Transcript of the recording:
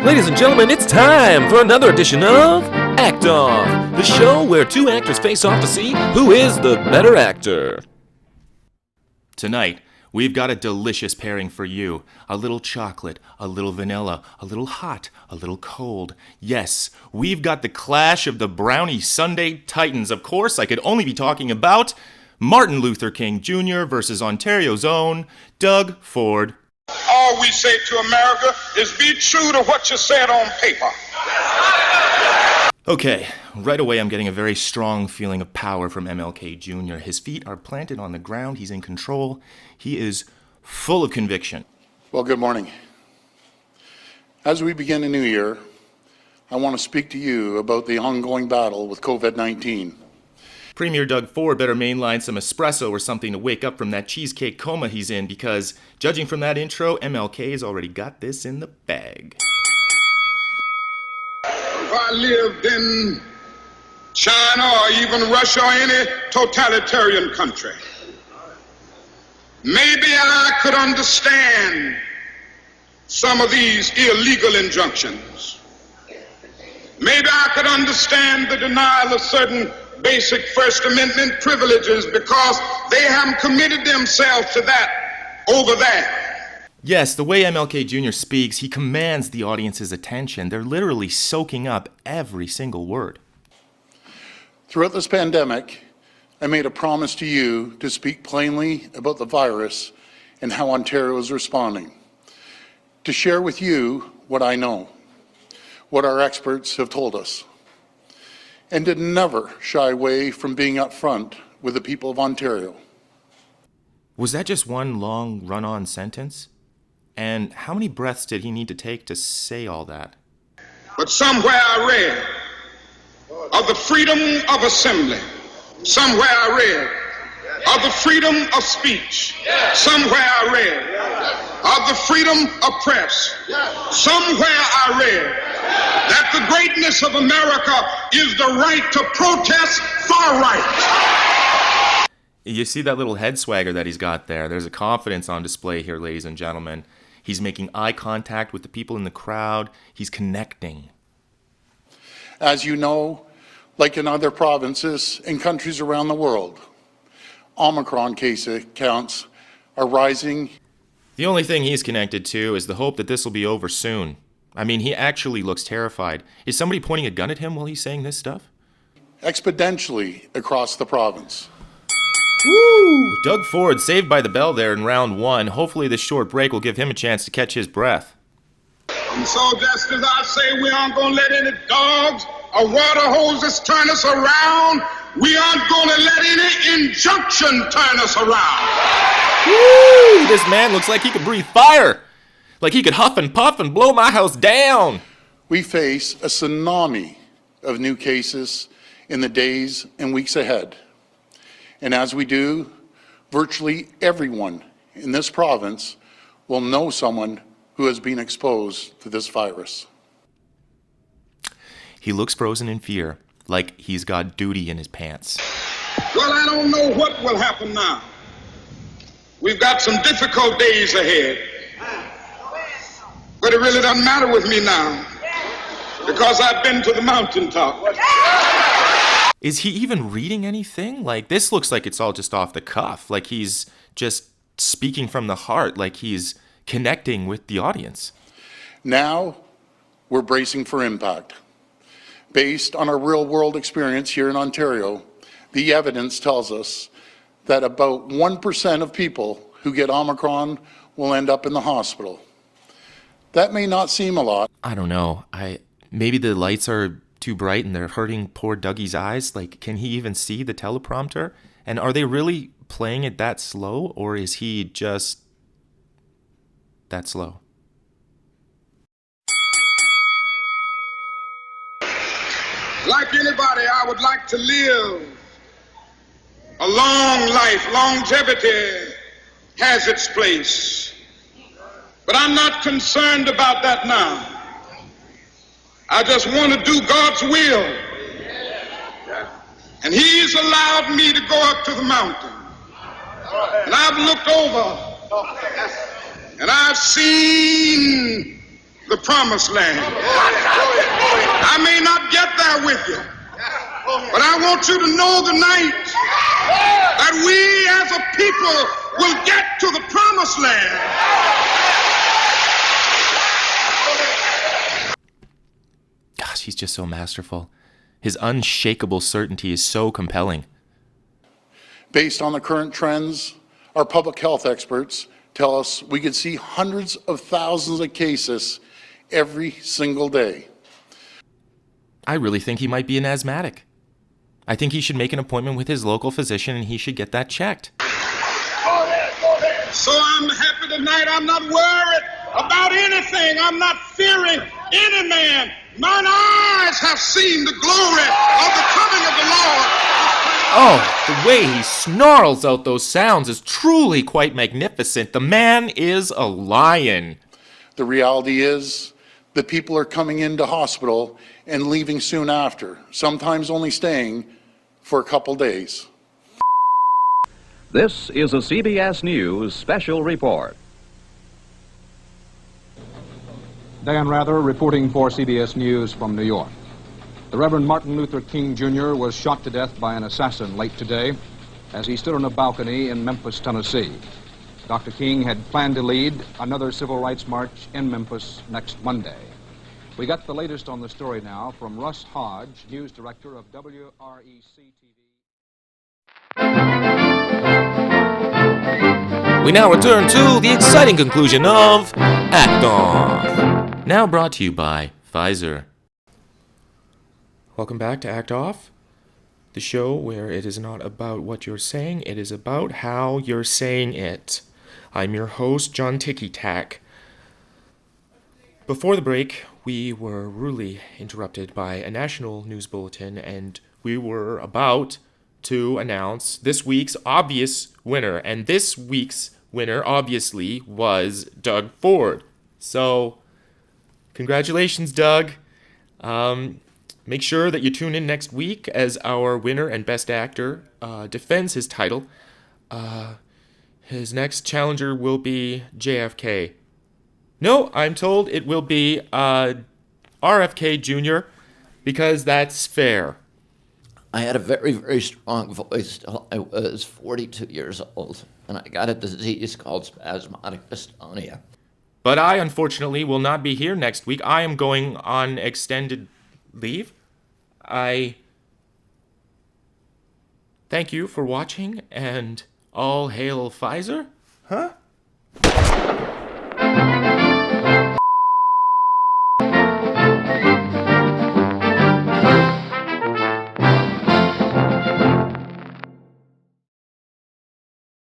Ladies and gentlemen, it's time for another edition of Act Off, the show where two actors face off to see who is the better actor. Tonight, we've got a delicious pairing for you. A little chocolate, a little vanilla, a little hot, a little cold. Yes, we've got the clash of the Brownie Sunday Titans. Of course, I could only be talking about Martin Luther King Jr. versus Ontario's own Doug Ford. All we say to America is be true to what you said on paper. Okay, right away I'm getting a very strong feeling of power from MLK Jr. His feet are planted on the ground, he's in control, he is full of conviction. Well, good morning. As we begin a new year, I want to speak to you about the ongoing battle with COVID-19. Premier Doug Ford better mainline some espresso or something to wake up from that cheesecake coma he's in, because, judging from that intro, MLK's already got this in the bag. If I lived in China or even Russia or any totalitarian country, maybe I could understand some of these illegal injunctions. Maybe I could understand the denial of certain basic First Amendment privileges because they haven't committed themselves to that over there. Yes, the way MLK Jr. speaks, he commands the audience's attention. They're literally soaking up every single word. Throughout this pandemic, I made a promise to you to speak plainly about the virus and how Ontario is responding. To share with you what I know, what our experts have told us, and to never shy away from being upfront with the people of Ontario. Was that just one long run-on sentence? And how many breaths did he need to take to say all that? But somewhere I read of the freedom of assembly. Somewhere I read of the freedom of speech. Somewhere I read of the freedom of press. Somewhere I read that the greatness of America is the right to protest far right. You see that little head swagger that he's got there. There's a confidence on display here, ladies and gentlemen. He's making eye contact with the people in the crowd. He's connecting. As you know, like in other provinces and countries around the world, Omicron case counts are rising. The only thing he's connected to is the hope that this will be over soon. I mean, he actually looks terrified. Is somebody pointing a gun at him while he's saying this stuff? Exponentially across the province. Woo! Doug Ford saved by the bell there in round one. Hopefully this short break will give him a chance to catch his breath. And so just as I say we aren't going to let any dogs or water hoses turn us around, we aren't going to let any injunction turn us around. Woo! This man looks like he could breathe fire. Like he could huff and puff and blow my house down. We face a tsunami of new cases in the days and weeks ahead. And as we do, virtually everyone in this province will know someone who has been exposed to this virus. He looks frozen in fear, like he's got duty in his pants. Well, I don't know what will happen now. We've got some difficult days ahead. But it really doesn't matter with me now, because I've been to the mountaintop. Is he even reading anything? Like, this looks like it's all just off the cuff, like he's just speaking from the heart, like he's connecting with the audience. Now, we're bracing for impact. Based on our real-world experience here in Ontario, the evidence tells us that about 1% of people who get Omicron will end up in the hospital. That may not seem a lot. I don't know. Maybe the lights are too bright and they're hurting poor Dougie's eyes. Like, can he even see the teleprompter? And are they really playing it that slow, or is he just that slow? Like anybody, I would like to live a long life. Longevity has its place. But I'm not concerned about that now. I just want to do God's will. And He's allowed me to go up to the mountain. And I've looked over and I've seen the promised land. I may not get there with you, but I want you to know tonight that we as a people will get to the promised land. Gosh, he's just so masterful. His unshakable certainty is so compelling. Based on the current trends, our public health experts tell us we could see hundreds of thousands of cases every single day. I really think he might be an asthmatic. I think he should make an appointment with his local physician and he should get that checked. So I'm happy tonight. I'm not worried about anything. I'm not fearing any man. Mine eyes have seen the glory of the coming of the Lord. Oh, the way he snarls out those sounds is truly quite magnificent. The man is a lion. The reality is that people are coming into hospital and leaving soon after, sometimes only staying for a couple days. This is a CBS News special report. Dan Rather reporting for CBS News from New York. The Reverend Martin Luther King Jr. was shot to death by an assassin late today as he stood on a balcony in Memphis, Tennessee. Dr. King had planned to lead another civil rights march in Memphis next Monday. We got the latest on the story now from Russ Hodge, news director of WREC-TV. We now return to the exciting conclusion of Act Off. Now brought to you by Pfizer. Welcome back to Act Off, the show where it is not about what you're saying, it is about how you're saying it. I'm your host, John Tickytak. Before the break, we were rudely interrupted by a national news bulletin, and we were about to announce this week's obvious winner. And this week's winner, obviously, was Doug Ford. So, congratulations, Doug. Make sure that you tune in next week as our winner and best actor defends his title. His next challenger will be JFK. No, I'm told it will be RFK Jr. because that's fair. I had a very, very strong voice till I was 42 years old, and I got a disease called spasmodic dystonia. But I, unfortunately, will not be here next week. I am going on extended leave. I thank you for watching, and all hail Pfizer? Huh?